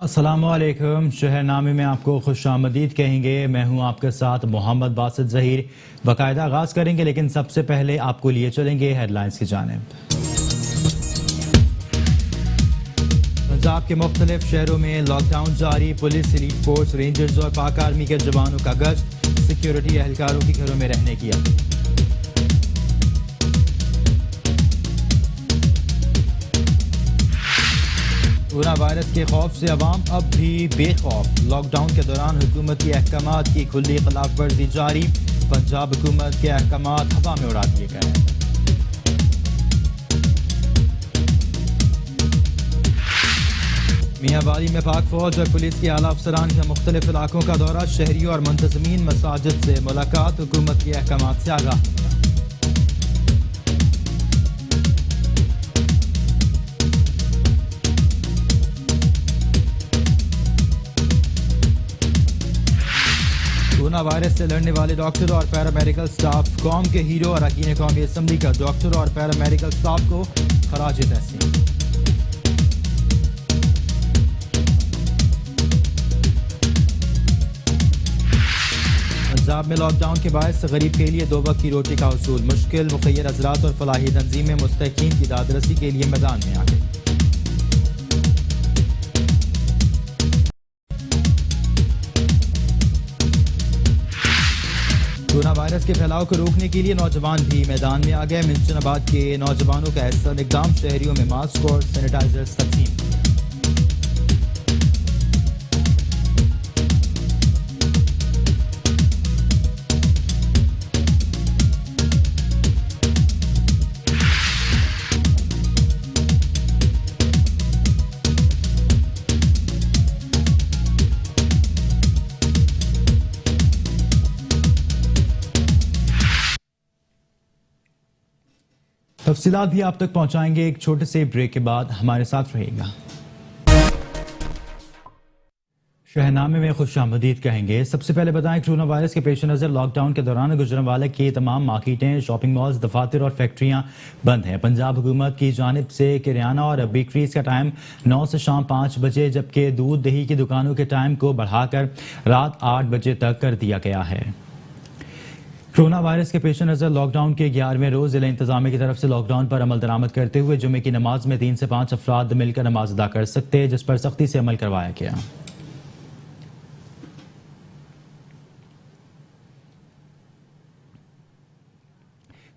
अस्सलामुअलैकुम। शहरनामे में आपको खुशामदीद कहेंगे। मैं हूं आपके साथ मोहम्मद बासित ज़हीर। बाकायदा आगाज़ करेंगे, लेकिन सबसे पहले आपको लिए चलेंगे हेडलाइंस की जानिब। पंजाब के मुख्तलिफ शहरों में लॉकडाउन जारी। पुलिस, एलीट फोर्स, रेंजर्स और पाक आर्मी के जवानों का गश्त। सिक्योरिटी एहलकारों की घरों में रहने की अपील। कोरोना वायरस के खौफ से अवाम अब भी बेखौफ। लॉकडाउन के दौरान हुकूमती अहकामात की खुली खिलाफ वर्जी जारी। पंजाब हुकूमत के अहकामात हवा में उड़ा दिए गए हैं। मियांवाली में पाक फौज और पुलिस के आला अफसरान का मुख्तलिफ इलाकों का दौरा। शहरियों और मुंतजमीन मसाजिद से मुलाकात। हुकूमत के अहकामात से आगाह। कोरोना वायरस से लड़ने वाले डॉक्टर और पैरामेडिकल स्टाफ कौम के हीरो। अरकान कौमी असम्बली का डॉक्टर और पैरामेडिकल स्टाफ को खराज तहसीन। पंजाब में लॉकडाउन के बायस गरीब के लिए 2 वक्त की रोटी का उसूल मुश्किल। मुखैर हजरात और फलाही तंजीमें मुस्तकीन की दादरसी के लिए मैदान में आ गए। कोरोना वायरस के फैलाव को रोकने के लिए नौजवान भी मैदान में आ गए। मिंचनाबाद के नौजवानों का ऐसा इकदाम। शहरियों में मास्क और सैनिटाइजर्स तकसीम। तफसीलात भी आप तक पहुंचाएंगे एक छोटे से ब्रेक के बाद। हमारे साथ रहेगा। शहरनामे में खुशामदीद कहेंगे। सबसे पहले बताएं, कोरोना वायरस के पेश नज़र लॉकडाउन के दौरान गुजरांवाला की तमाम मार्केटें, शॉपिंग मॉल्स, दफातर और फैक्ट्रियां बंद हैं। पंजाब हुकूमत की जानिब से किराना और बेकरीज का टाइम 9 से शाम 5 बजे, जबकि दूध दही की दुकानों के टाइम को बढ़ाकर रात 8 बजे तक कर दिया गया है। कोरोना वायरस के पेश नज़र लॉकडाउन के 11वें रोज जिला इंतजामिया की तरफ से लॉकडाउन पर अमल दरामद करते हुए जुमे की नमाज में 3 से 5 अफराद मिलकर नमाज अदा कर सकते हैं, जिस पर सख्ती से अमल करवाया गया।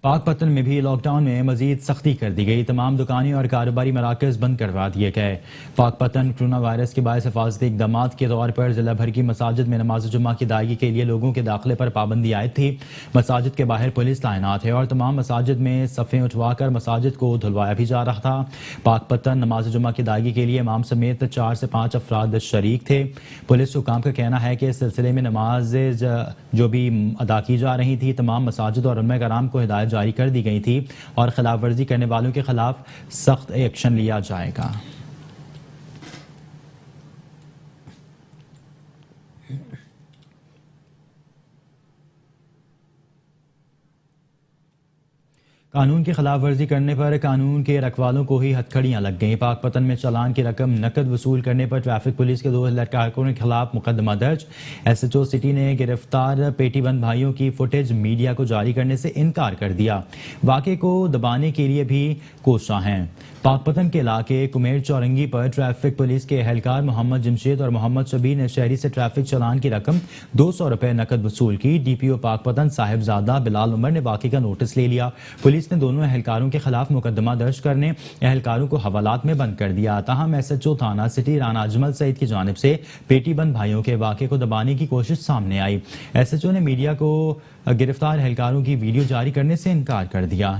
पाकपतन में भी लॉकडाउन में मजीद सख्ती कर दी गई। तमाम दुकानें और कारोबारी मराकज बंद करवा दिए गए। पाकपतन कोरोना वायरस के बायस हिफाजती इकदाम के तौर पर जिला भर की मसाजिद में नमाज जुम्मा की अदायगी के लिए लोगों के दाखिले पर पाबंदी आयद थी। मसाजिद के बाहर पुलिस तैनात है और तमाम मसाजिद में सफ़ें उठवाकर मसाजिद को धुलवाया भी जा रहा था। पाकपतन नमाज जुम्मा की अदायगी के लिए इमाम समेत 4 से 5 अफराद शरीक थे। पुलिस हुकाम का कहना है कि इस सिलसिले में नमाज जो भी अदा की जा रही थी, तमाम मसाजिद और उलमा कराम को हिदायत जारी कर दी गई थी और खिलाफ वर्जी करने वालों के खिलाफ सख्त एक्शन लिया जाएगा। कानून की खिलाफ वर्जी करने पर कानून के रखवालों को ही हथकड़ियां लग गईं। पाकपतन में चालान की रकम नकद वसूल करने पर ट्रैफिक पुलिस के 2 लड़काकों के खिलाफ मुकदमा दर्ज। SHO सिटी ने गिरफ्तार पेटीबंद भाइयों की फुटेज मीडिया को जारी करने से इनकार कर दिया। वाक़े को दबाने के लिए भी कोशिश हैं। पाकपतन के इलाके कुमेर चौरंगी पर ट्रैफिक पुलिस के एहलकार मोहम्मद जमशेद और मोहम्मद शबीर ने शहरी से ट्रैफिक चालान की रकम 200 रुपए नकद वसूल की। DPO पाकपतन साहिबजादा बिलाल उमर ने वाक़े का नोटिस ले लिया। पुलिस ने दोनों एहलकारों के खिलाफ मुकदमा दर्ज करने एहलकारों को हवालात में बंद कर दिया। ताहम SHO थाना सिटी राना अजमल सईद की जानिब से पेटीबंद भाइयों के वाक़े को दबाने की कोशिश सामने आई। SHO ने मीडिया को गिरफ्तार एहलकारों की वीडियो जारी करने से इनकार कर दिया।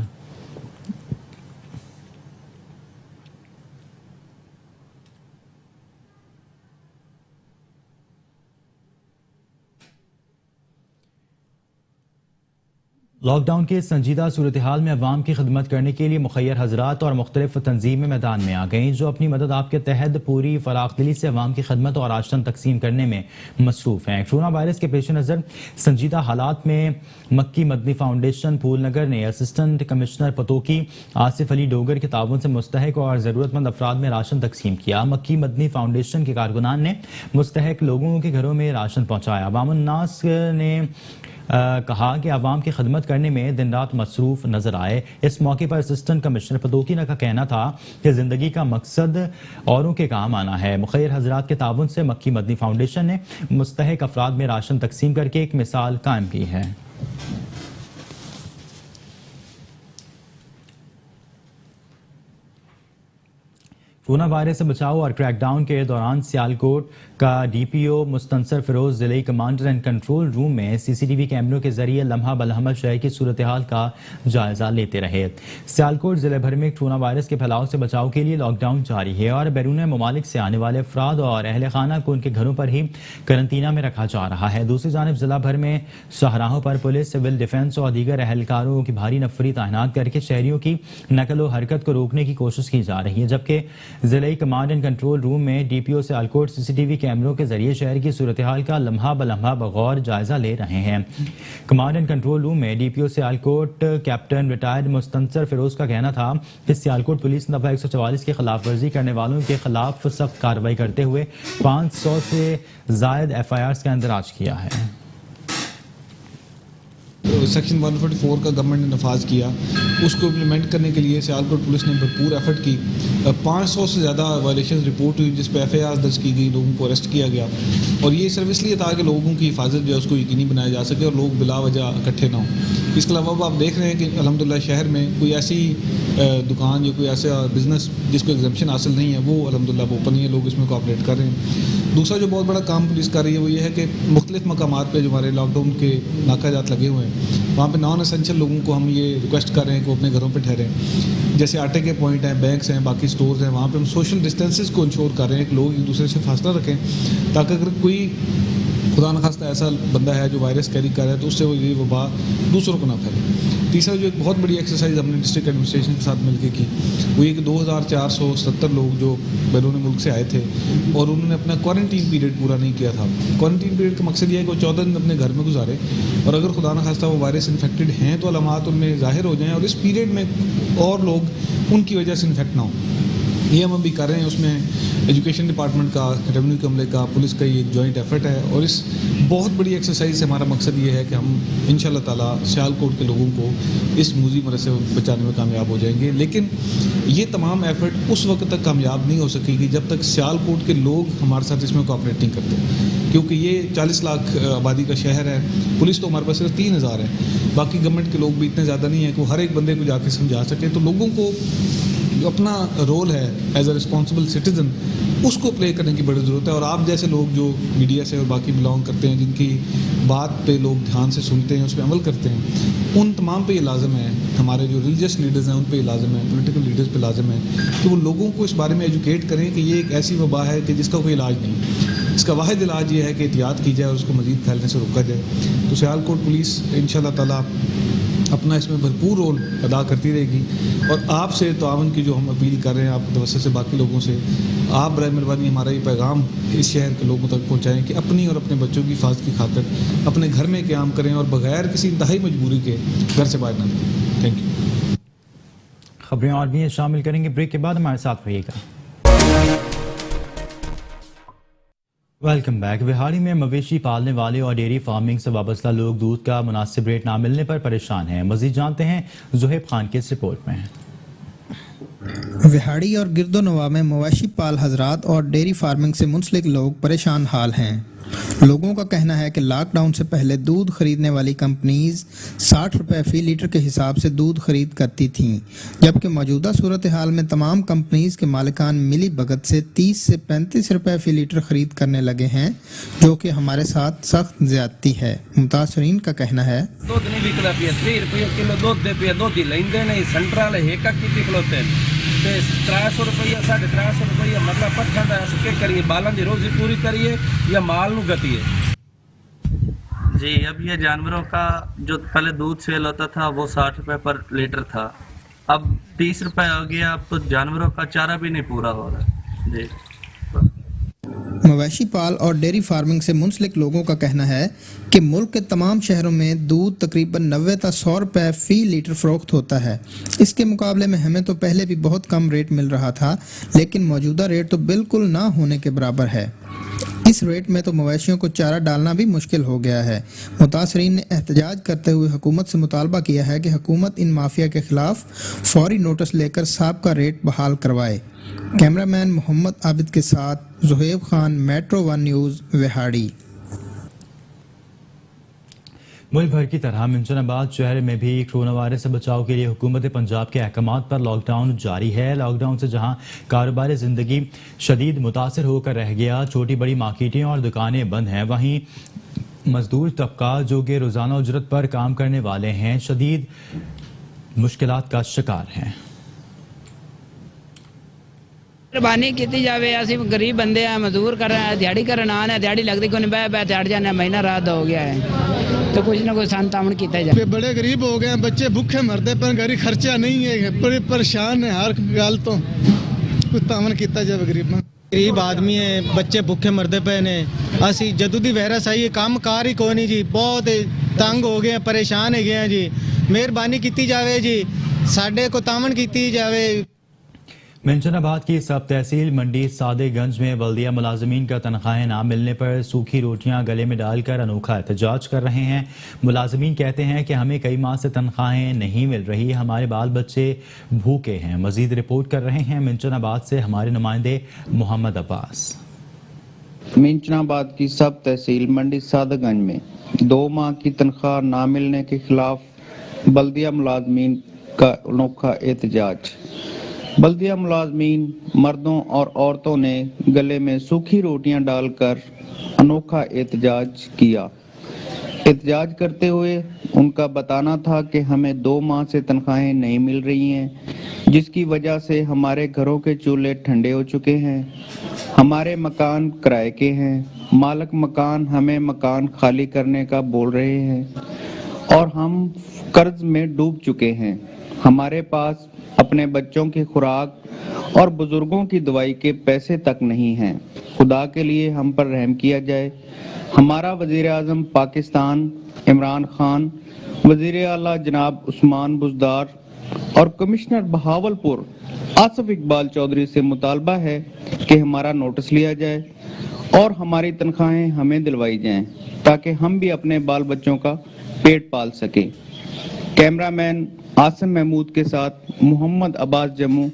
लॉकडाउन के संजीदा सूरत हाल में अवाम की खिदमत करने के लिए मुखैर हजरात और मुख्तलिफ तंजीमें मैदान में आ गईं जो अपनी मदद आपके तहत पूरी फराखदिली से अवाम की खिदमत और राशन तकसीम करने में मसरूफ हैं। कोरोना वायरस के पेश नज़र संजीदा हालात में मक्की मदनी फाउंडेशन फूलनगर ने असिस्टेंट कमिश्नर पतोकी आसिफ अली डोगर के ताउन से मुस्तहक और ज़रूरतमंद अफराद में राशन तकसीम किया। मक्की मदनी फाउंडेशन के कारकुनान ने मुस्तहक लोगों के घरों में राशन पहुँचाया। अवामुन्नास ने कहा कि आवाम की खदमत करने में दिन रात मसरूफ नजर आए। इस मौके पर असिस्टेंट कमिश्नर पतोकी का कहना था कि जिंदगी का मकसद औरों के काम आना है। मुखैर हजरात के ताउन से मक्की मदनी फाउंडेशन ने मुस्तहक अफराद में राशन तकसीम करके एक मिसाल कायम की है। कोरोना वायरस से बचाव और क्रैकडाउन के दौरान सियालकोट का डीपीओ मुस्तनसर फिरोज जिले कमांडर एंड कंट्रोल रूम में सीसीटीवी कैमरों के जरिए लम्हा बलहमा शहर की सूरत हाल का जायजा लेते रहे। सियालकोट जिले भर में कोरोना वायरस के फैलाव से बचाव के लिए लॉकडाउन जारी है और बैरून ममालिक से आने वाले अफराद और अहल खाना को उनके घरों पर ही करंतना में रखा जा रहा है। दूसरी जानब जिला भर में शाहराहों पर पुलिस, सिविल डिफेंस और दीगर अहलकारों की भारी नफरी तैनात करके शहरियों की नकल व हरकत को रोकने की कोशिश की जा रही है, जबकि जिले कमांड एंड कंट्रोल रूम में डीपीओ सियालकोट सीसीटीवी कैमरों के जरिए शहर की सूरत हाल का लम्हा बलम्हा बगौर जायजा ले रहे हैं। कमांड एंड कंट्रोल रूम में DPO Sialkot captain retired Mustansar Firoz का कहना था कि सियालकोट पुलिस ने दफा 144 की खिलाफ वर्जी करने वालों के खिलाफ सख्त कार्रवाई करते हुए 500 से जायद FIRs का इंदराज किया है। सेक्शन 144 का गवर्नमेंट ने नफाज किया, उसको इम्प्लीमेंट करने के लिए सियालकोट पुलिस ने भरपूर एफर्ट की। 500 से ज़्यादा वायलेशन रिपोर्ट हुई जिस पर FIR दर्ज की गई, लोगों को अरेस्ट किया गया और ये सिर्फ इसलिए था कि लोगों की हिफाजत जो है उसको यकीनी बनाया जा सके और लोग बिला वजह इकट्ठे ना हों। इसके अलावा अब आप देख रहे हैं कि अल्हम्दुलिल्लाह शहर में कोई ऐसी दुकान या कोई ऐसा बिजनेस जिसको एग्जम्पशन हासिल नहीं है वो अल्हम्दुलिल्लाह वो ओपन ही है, लोग इसमें कोऑपरेट कर रहे हैं। दूसरा जो बहुत बड़ा काम पुलिस कर रही है वो ये है कि मुख्तलिफ मकामात पे जो हमारे लॉकडाउन के नाकाजात लगे हुए हैं वहाँ पे नॉन एसेंशियल लोगों को हम ये रिक्वेस्ट कर रहे हैं कि वो अपने घरों पे ठहरें। जैसे आटे के पॉइंट हैं, बैंक्स हैं, बाकी स्टोर्स हैं, वहाँ पे हम सोशल डिस्टेंसेस को इंश्योर कर रहे हैं कि लोग एक दूसरे से फासला रखें ताकि अगर कोई खुदा न खास्ता ऐसा बंदा है जो वायरस कैरी कर रहा है तो उससे वो ये वबा दूसरों को ना फैले। तीसरा जो एक बहुत बड़ी एक्सरसाइज हमने डिस्ट्रिक्ट एडमिनिस्ट्रेशन के साथ मिलकर की वो ये कि 2470 लोग जो बैरून मुल्क से आए थे और उन्होंने अपना क्वारंटीन पीरियड पूरा नहीं किया था। क्वारंटीन पीरियड का मकसद ये है कि वो 14 दिन अपने घर में गुजारे और अगर खुदा न खास्ता वो वायरस इन्फेक्टेड हैं तो अलामात उनमें ज़ाहिर हो जाएँ और इस पीरियड में और लोग उनकी वजह से इन्फेक्ट ना हो। ये हम अभी कर रहे हैं, उसमें एजुकेशन डिपार्टमेंट का, रेवेन्यू के अमले का, पुलिस का ये एक जॉइंट एफर्ट है और इस बहुत बड़ी एक्सरसाइज से हमारा मकसद ये है कि हम इंशाल्लाह ताला सियालकोट के लोगों को इस मूजी मरज से बचाने में कामयाब हो जाएंगे। लेकिन ये तमाम एफर्ट उस वक्त तक कामयाब नहीं हो सकेगी जब तक सियालकोट के लोग हमारे साथ इसमें कोऑपरेट नहीं करते, क्योंकि ये 40 लाख आबादी का शहर है। पुलिस तो हमारे पास सिर्फ 3000 है, बाकी गवर्नमेंट के लोग भी इतने ज़्यादा नहीं है कि वो हर एक बंदे को जाके समझा सके। तो लोगों को जो अपना रोल है एज अ रिस्पॉन्सिबल सिटीज़न उसको प्ले करने की बड़ी ज़रूरत है और आप जैसे लोग जो मीडिया से और बाकी बिलोंग करते हैं, जिनकी बात पे लोग ध्यान से सुनते हैं, उस पर अमल करते हैं, उन तमाम पे ये लाजम है, हमारे जो रिलीजियस लीडर्स हैं उन पे ये लाजम है, पॉलिटिकल लीडर्स पे लाजम है कि वो लोगों को इस बारे में एजुकेट करें कि ये एक ऐसी वबा है कि जिसका कोई इलाज नहीं। इसका वाहिद इलाज ये है कि एहतियात की जाए और उसको मज़ीद फैलने से रोका जाए। तो सियालकोट पुलिस इंशाल्लाह ताला अपना इसमें भरपूर रोल अदा करती रहेगी और आपसे तावन की जो हम अपील कर रहे हैं आप तवज्जो से बाकी लोगों से, आप बराए मेहरबानी हमारा ये पैगाम इस शहर के लोगों तक पहुँचाएँ कि अपनी और अपने बच्चों की हिफाजत की खातिर अपने घर में क़याम करें और बगैर किसी इंतहाई मजबूरी के घर से बाहर न निकलें। Thank you. खबरें और भी शामिल करेंगे, ब्रेक के बाद हमारे साथ रहिएगा। Welcome back. बिहारी में मवेशी पालने वाले और डेयरी फार्मिंग से वाबस्ता लोग दूध का मुनासिब रेट ना मिलने पर परेशान हैं। मजीद जानते हैं जुहेब खान की इस रिपोर्ट में। बिहाड़ी और गिरदोनवा में मवेशी पाल हजरात और डेयरी फार्मिंग से मुंसलिक लोग परेशान हाल हैं। लोगों का कहना है कि लॉकडाउन से पहले दूध खरीदने वाली कंपनीज 60 रुपए फी लीटर के हिसाब से दूध खरीद करती थीं, जबकि मौजूदा सूरत हाल में तमाम कंपनीज के मालिकान मिली भगत से 30 से 35 रुपए फी लीटर खरीद करने लगे हैं, जो कि हमारे साथ सख्त ज्यादती है। मुतासरीन का कहना है दूध नहीं बिकता पिया 3 रुपये किलो दूध दे पिया दूध ही लेंदे नहीं सेंट्रल हेका की खलोते 300 रुपया 350 रुपया मतलब पट्ठा के करिए बालन की रोजी पूरी करिए या माल नु गतिए। जी, अब ये जानवरों का जो पहले दूध सेल होता था वो 60 रुपए पर लीटर था, अब 30 रुपए हो गया। अब तो जानवरों का चारा भी नहीं पूरा हो रहा। जी। मवेशी पाल और डेयरी फार्मिंग से मुंसलिक लोगों का कहना है कि मुल्क के तमाम शहरों में दूध तकरीबन 90 से 100 रुपए फी लीटर फरोख्त होता है। इसके मुकाबले में हमें तो पहले भी बहुत कम रेट मिल रहा था, लेकिन मौजूदा रेट तो बिल्कुल ना होने के बराबर है। इस रेट में तो मवेशियों को चारा डालना भी मुश्किल हो गया है। मुतासरीन ने एहतजाज करते हुए हुकूमत से मुतालबा किया है कि हुकूमत इन माफिया के खिलाफ फौरी नोटिस लेकर साबका रेट बहाल करवाए। कैमरामैन मोहम्मद आबिद के साथ ज़ुहैब खान, मेट्रो 1 न्यूज़, विहाड़ी। मुल्क भर की तरह मिंचनाबाद शहर में भी कोरोना वायरस से बचाव के लिए हुकूमत पंजाब के अहकामात पर लॉकडाउन जारी है। लॉकडाउन से जहां कारोबारी जिंदगी शदीद मुतासर होकर रह गया, छोटी बड़ी मार्केटें और दुकानें बंद हैं, वहीं मजदूर तबका जो कि रोजाना उजरत पर काम करने वाले हैं शदीद मुश्किलात का शिकार हैं। मेहरबानी की जाए, असि गरीब बंदे हैं, मजदूर कर रहे हैं, दिहाड़ी करन आने, दिहाड़ी लगती कोई बह बह चढ़ जाने, महीना रात हो गया है, तो कुछ ना कुछ संतावन किया जाए। बड़े गरीब हो गए, बच्चे भूखे मरते पर घरी खर्चा नहीं है, बड़े परेशान है हर गल तो कुछ तावन किया जाए। गरीब आदमी है, बच्चे भूखे मरते पे ने, असी जदों दी वायरस आई काम कार ही कोई नहीं जी, बहुत तंग हो गए, परेशान है गए जी। मेहरबानी की जाए जी, साडे को तावन की जाए। मिंचनाबाद की सब तहसील मंडी सादेगंज में बल्दिया मुलाजमीन का तनख्वाहें ना मिलने पर सूखी रोटियां गले में डालकर अनोखा एहतजाज कर रहे हैं। मुलाजमीन कहते हैं कि हमें कई माह से तनख्वाहें नहीं मिल रही, हमारे बाल बच्चे भूखे हैं। मजीद रिपोर्ट कर रहे हैं मिंचनाबाद से हमारे नुमाइंदे मोहम्मद अब्बास। मिंचनाबाद की सब तहसील मंडी सादेगंज में 2 माह की तनख्वाह ना मिलने के खिलाफ बल्दिया मुलाजमीन का अनोखा एहतजाज। बल्दिया मुलाजमीन मर्दों और औरतों ने गले में सूखी रोटियां डालकर अनोखा एहतजाज किया। एहतजाज करते हुए उनका बताना था कि हमें 2 माह से तनख्वाहें नहीं मिल रही हैं, जिसकी वजह से हमारे घरों के चूल्हे ठंडे हो चुके हैं। हमारे मकान किराए के हैं, मालिक मकान हमें मकान खाली करने का बोल रहे हैं और हम कर्ज में डूब चुके हैं। हमारे पास अपने बच्चों की खुराक और बुजुर्गों की दवाई के पैसे तक नहीं हैं। खुदा के लिए हम पर रहम किया जाए। हमारा वजीर आजम पाकिस्तान इमरान खान, वजीर आला जनाब उस्मान बुजदार और कमिश्नर बहावलपुर आसिफ इकबाल चौधरी से मुतालबा है कि हमारा नोटिस लिया जाए और हमारी तनख्वाहें हमें दिलवाई जाएं, ताकि हम भी अपने बाल बच्चों का पेट पाल सकें। कैमरामैन आसिम महमूद के साथ मोहम्मद अब्बास, जम्मू,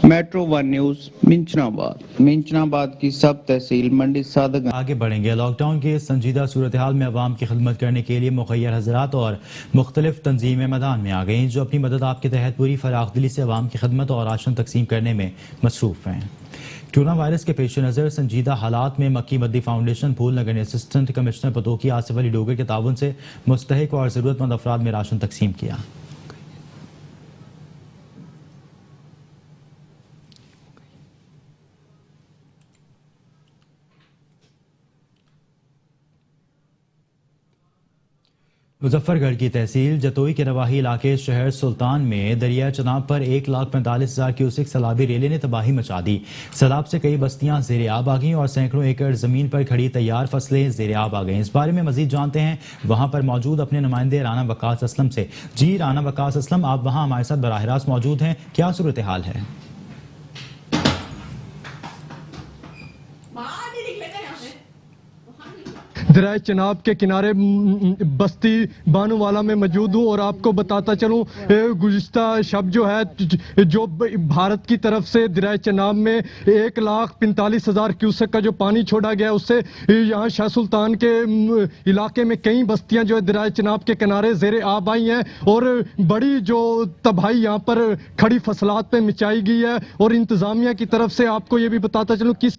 मेट्रो 1 न्यूज़, मिंचनाबाद की सब तहसील मंडी सादेगंज। आगे बढ़ेंगे। लॉकडाउन के संजीदा सूरत हाल में अवाम की खिदमत करने के लिए मुखैर हजरात और मुख्तलिफ तंजीमें मैदान में आ गई, जो अपनी मदद आपके तहत पूरी फराखदिली से अवाम की खिदमत और राशन तकसीम करने में मसरूफ हैं। कोरोना वायरस के पेश नज़र संजीदा हालात में मक्की मद्दी फाउंडेशन फूल नगर ने असिस्टेंट कमिश्नर पतोकी आसिफ अली डोगर के ताउन से मुस्तहिक और ज़रूरतमंद अफराद में राशन तकसीम किया। मुजफ्फरगढ़ की तहसील जतोई के नवाही इलाके शहर सुल्तान में दरिया चनाब पर 1,45,000 क्यूसेक सैलाबी रेले ने तबाही मचा दी। सैलाब से कई बस्तियां ज़ेरे आब आ गईं और सैकड़ों एकड़ जमीन पर खड़ी तैयार फसलें ज़ेरे आब आ गईं। इस बारे में मजीद जानते हैं वहां पर मौजूद अपने नुमाइंदे राना वकास असलम से। जी राना वकास असलम, आप वहां हमारे साथ बराह रास्त मौजूद हैं, क्या सूरत हाल है? दरिया चनाब के किनारे बस्ती बानूवाला में मौजूद हूँ और आपको बताता चलूँ गुज़िश्ता शब जो है जो भारत की तरफ से दरिया चनाब में 1,45,000 क्यूसेक का जो पानी छोड़ा गया, उससे यहाँ शाह सुल्तान के इलाके में कई बस्तियाँ जो है दरिया चनाब के किनारे ज़ेरे आब आई हैं और बड़ी जो तबाही यहाँ पर खड़ी फसलात पे मचाई गई है। और इंतज़ामिया की तरफ से आपको ये भी बताता चलूँ किस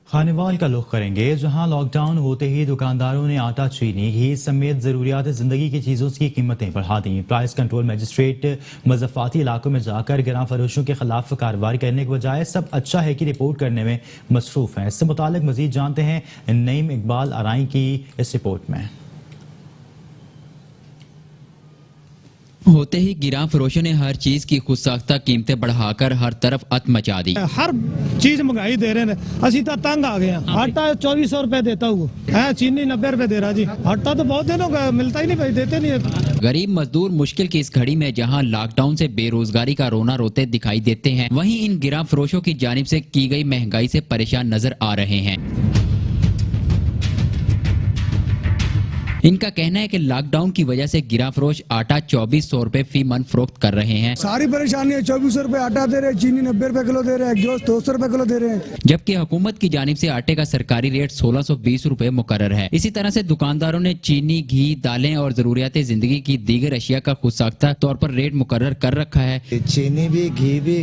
खानेवाल का रुख करेंगे, जहां लॉकडाउन होते ही दुकानदारों ने आटा, चीनी, घी समेत जरूरियात जिंदगी की चीजों की कीमतें बढ़ा दी। प्राइस कंट्रोल मजिस्ट्रेट मज़फ़ाती इलाकों में जाकर गिरां फरोशों के खिलाफ कार्रवाई करने के बजाय सब अच्छा है कि रिपोर्ट करने में मसरूफ हैं। इससे मुतालिक मजीद जानते हैं नईम इकबाल आराई की इस रिपोर्ट में। होते ही गिरां फरोशों ने हर चीज की खुद साख्ता कीमतें बढ़ाकर हर तरफ अत मचा दी। हर चीज महंगाई दे रहे हैं, असी तो तंग आ गए हैं। आटा 2400 रुपए देता हूँ, चीनी 90 रुपए दे रहा जी। आटा तो बहुत दिनों का मिलता ही नहीं भाई, देते नहीं है। गरीब मजदूर मुश्किल की इस घड़ी में जहां लॉकडाउन से बेरोजगारी का रोना रोते दिखाई देते हैं, वहीं इन गिरां फरोशों की जानिब से की गई महंगाई से परेशान नजर आ रहे हैं। इनका कहना है कि लॉकडाउन की वजह से गिरां फरोश आटा 2400 रुपए फी मन फरोख्त कर रहे हैं। सारी परेशानी है, 2400 रुपए आटा दे रहे हैं, चीनी 90 रुपए किलो दे रहे हैं, गोश्त 200 रुपए किलो दे रहे हैं। जबकि हुकूमत की जानिब से आटे का सरकारी रेट 1620 रुपए मुकर्रर है। इसी तरह से दुकानदारों ने चीनी, घी, दालें और जरूरियात जिंदगी की दीगर अशिया का खुद साख्ता तौर पर रेट मुकर्रर कर रखा है। चीनी भी, घी भी,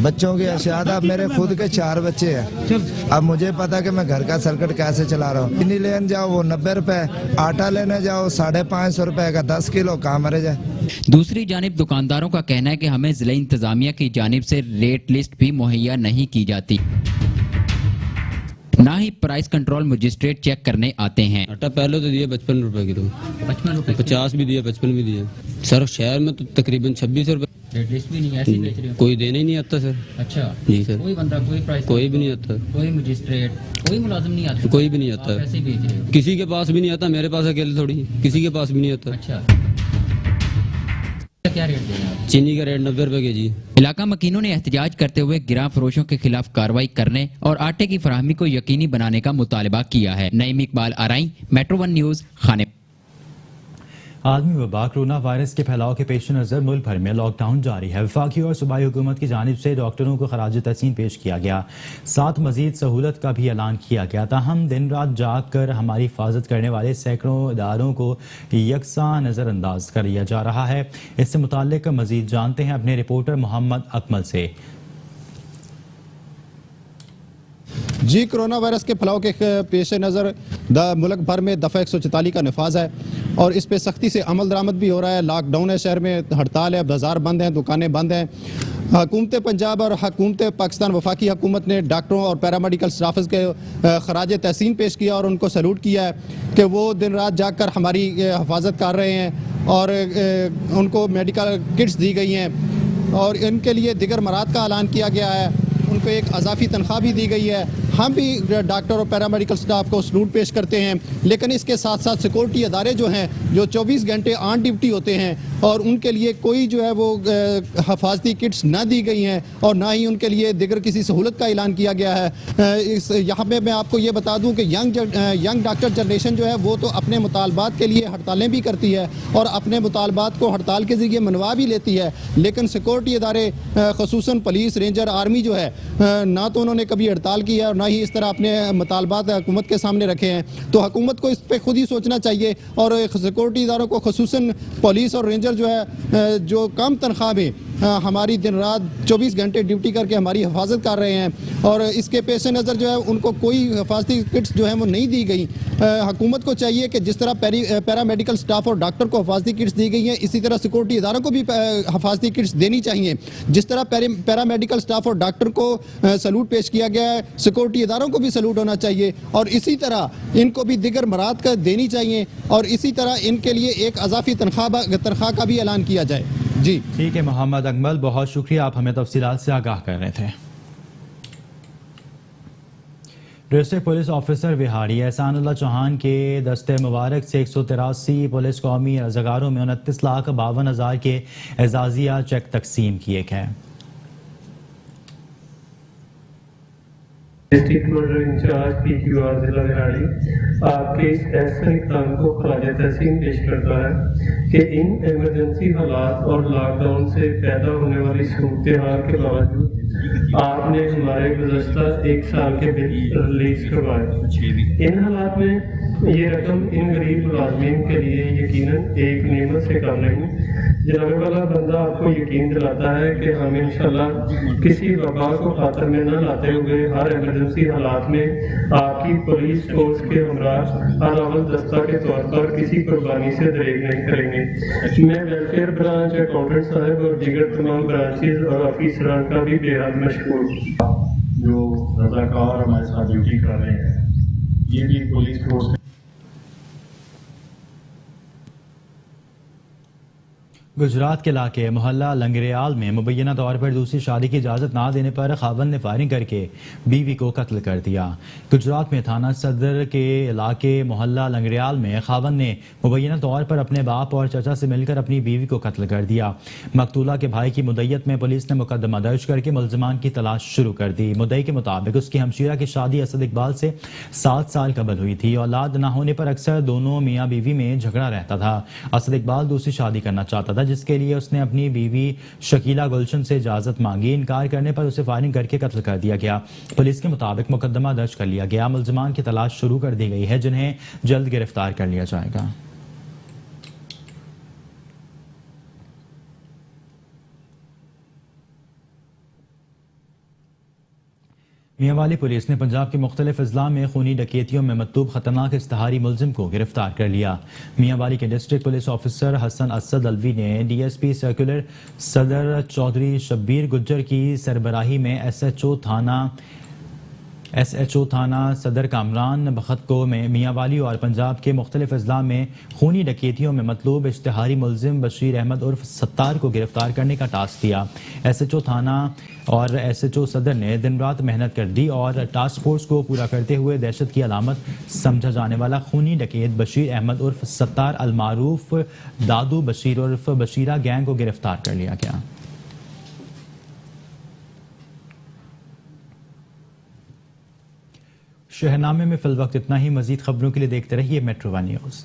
बच्चों की अशियात। अब मेरे खुद के 4 बच्चे हैं, अब मुझे पता कि मैं घर का सर्किट कैसे चला रहा हूँ। चीनी लेने जाओ वो 90 रुपए, आटा लेने जाओ 550 रुपए का 10 किलो, कहाँ मरे जाए। दूसरी जानिब दुकानदारों का कहना है कि हमें जिला इंतजामिया की जानिब से रेट लिस्ट भी मुहैया नहीं की जाती, ना ही प्राइस कंट्रोल मजिस्ट्रेट चेक करने आते हैं। आटा पहले तो दिए 55 रुपए किलो, 50 भी दिए, 55 भी दिए। सर शहर में तो तकरीबन 26 रुपए। रेट लिस्ट भी नहीं है, ऐसे बेच रहे हो? कोई देने ही नहीं आता सर। अच्छा जी सर। कोई बंदा, कोई प्राइस, कोई भी नहीं आता, कोई मजिस्ट्रेट, कोई मुलाजिम नहीं आता, कोई भी नहीं आता, ऐसे बेच रहे हो? किसी के पास भी नहीं आता। मेरे पास अकेले थोड़ी, किसी के पास भी नहीं आता। अच्छा, क्या रेट दे रहे हैं आप? चीनी का रेट 90 रुपए केजी। इलाका मकीनों ने एहतजाज करते हुए गिरां फरोशों के खिलाफ कार्रवाई करने और आटे की फराहमी को यकीनी बनाने का मुतालबा किया है। नईम इकबाल आराई, मेट्रो 1 न्यूज, खाने। आलमी वबा कोरोना वायरस के फैलाव के पेश नज़र मुल्क भर में लॉकडाउन जारी है। वफाकी और सूबाई हुकूमत की जानिब से डॉक्टरों को खराज तहसीन पेश किया गया, साथ मजीद सहूलत का भी ऐलान किया गया। ताहम दिन रात जाग कर हमारी हिफाजत करने वाले सैकड़ों इदारों को यकसा नज़रअंदाज कर लिया जा रहा है। इससे मुताल्लिक मजीद जानते हैं अपने रिपोर्टर मोहम्मद अकमल से। जी, कोरोना वायरस के फैलाव के पेश नज़र मुल्क भर में दफ़ा 144 का नफाज है और इस पर सख्ती से अमल दरामद भी हो रहा है। लॉकडाउन है, शहर में हड़ताल है, बाजार बंद हैं, दुकानें बंद हैं। हुकूमत पंजाब और हुकूमत पाकिस्तान वफाकी हुकूमत ने डॉक्टरों और पैरामेडिकल स्टाफ के खराज तहसीन पेश किया और उनको सैल्यूट किया है कि वो दिन रात जाग कर हमारी हिफाजत कर रहे हैं और उनको मेडिकल किट्स दी गई हैं और इनके लिए दिगर मराद का ऐलान किया गया है। उनको एक अजाफी तनख्वाह भी दी गई है। हम भी डॉक्टर और पैरामेडिकल स्टाफ को सलूट पेश करते हैं, लेकिन इसके साथ साथ सिक्योरिटी अदारे जो हैं जो 24 घंटे ऑन ड्यूटी होते हैं और उनके लिए कोई जो है वो हफाजती किट्स ना दी गई हैं और ना ही उनके लिए दिगर किसी सहूलत का ऐलान किया गया है। इस यहाँ पे मैं आपको ये बता दूं कि यंग डॉक्टर जनरेशन जो है वो तो अपने मुतालबात के लिए हड़तालें भी करती है और अपने मुतालबात को हड़ताल के ज़रिए मनवा भी लेती है, लेकिन सिक्योरिटी अदारे ख़ुसूसन पुलिस, रेंजर, आर्मी जो है ना तो उन्होंने कभी हड़ताल की है और ना ही इस तरह अपने मुतालबात हुकूमत के सामने रखे हैं। तो हुकूमत को इस पर खुद ही सोचना चाहिए और सिक्योरिटी इदारों को ख़ुसूसन पुलिस और रेंजर जो है जो कम तनख्वाह में हमारी दिन रात 24 घंटे ड्यूटी करके हमारी हिफाजत कर रहे हैं और इसके पेश नज़र जो है उनको कोई हिफाजती किट्स जो है वो नहीं दी गई। हुकूमत को चाहिए कि जिस तरह पैरामेडिकल स्टाफ और डॉक्टर को हिफाजती किट्स दी गई हैं, इसी तरह सिक्योरिटी इदारों को भी हिफाजती किट्स देनी चाहिए। जिस तरह पैरामेडिकल स्टाफ और डॉक्टर को सलूट पेश किया गया है, सिक्योरिटी इदारों को भी सलूट होना चाहिए और इसी तरह इनको भी दिगर मराद का देनी चाहिए और इसी तरह इनके लिए एक अजाफी तनख्वाह का भी ऐलान किया जाए। जी ठीक है मोहम्मद अकमल, बहुत शुक्रिया, आप हमें तफसीलात से आगाह कर रहे थे। District police officer Vehari Ehsanullah Chauhan के दस्ते मुबारक से 183 पुलिस कौमी रज़ाकारों में 29,52,000 के एजाजिया चेक तकसीम किए गए। डिस्ट्रिक्ट कमांडर इंचार्ज PQR जिला विहाड़ी आपके इस ऐसे इक़दाम को खराज तहसीन पेश करता है कि इन इमरजेंसी हालात और लॉकडाउन से पैदा होने वाली सूरत हाल के बावजूद आपने हमारे गुज़श्ता 1 साल के बिल रिलीज करवाए। इन हालात में ये रकम इन गरीब मुलाजमीन के लिए यकीनन एक नेमत से कम नहीं, जनाबे वाला बंदा आपको यकीन दिलाता है कि हम इंशाल्लाह किसी वबा को खातर में न लाते हुए हर इमरजेंसी हालात में आपकी पुलिस फोर्स के हमरा अलावल दस्ता के तौर पर किसी कुर्बानी से दरेग नहीं करेंगे। मैं वेलफेयर ब्रांच, अकाउंटेंट साहब और दीगर तमाम ब्रांचेज और ऑफिसरान का भी बेहद मशकूर। जो रजाकार हमारे साथ ड्यूटी कर रहे हैं, ये भी पुलिस फोर्स। गुजरात के इलाके मोहल्ला लंगरेयाल में मुबैना तौर पर दूसरी शादी की इजाज़त ना देने पर खावंद ने फायरिंग करके बीवी को कत्ल कर दिया। गुजरात में थाना सदर के इलाके मोहल्ला लंगरेयाल में खावंद ने मुबैना तौर पर अपने बाप और चाचा से मिलकर अपनी बीवी को कत्ल कर दिया। मकतूला के भाई की मुद्दत में पुलिस ने मुकदमा दर्ज करके मुलजमान की तलाश शुरू कर दी। मुद्दई के मुताबिक उसकी हमशीरा की शादी असद इकबाल से 7 साल कबल हुई थी। औलाद न होने पर अक्सर दोनों मियाँ बीवी में झगड़ा रहता था। असद इकबाल दूसरी शादी करना चाहता था, जिसके लिए उसने अपनी बीवी शकीला गुलशन से इजाजत मांगी। इनकार करने पर उसे फायरिंग करके कत्ल कर दिया गया। पुलिस के मुताबिक मुकदमा दर्ज कर लिया गया। मुलजमान की तलाश शुरू कर दी गई है, जिन्हें जल्द गिरफ्तार कर लिया जाएगा। मियांवाली पुलिस ने पंजाब के मुख्तलिफ अजला में खूनी डकैतियों में मतलूब खतरनाक इश्तहारी मुलजिम को गिरफ्तार कर लिया। मियांवाली के district police officer Hassan Asad Alvi ने DSP सर्कुलर सदर चौधरी शब्बीर गुज्जर की सरबराही में SHO थाना सदर कामरान बखत को मियांवाली और पंजाब के मुख्तलिफ अजला में खूनी डकैतियों में मतलूब इश्तहारी मुलजिम बशीर अहमद उर्फ सत्तार को गिरफ्तार करने का टास्क दिया। SHO थाना और SHO सदर ने दिन रात मेहनत कर दी और टास्क फोर्स को पूरा करते हुए दहशत की अलामत समझा जाने वाला खूनी डकैत बशीर अहमद उर्फ सत्तार अलमारूफ दादू बशीर उर्फ बशीरा गैंग को गिरफ्तार कर लिया गया। शहरनामे में फिल वक्त इतना ही। मजीद खबरों के लिए देखते रहिए मेट्रो वन न्यूज़।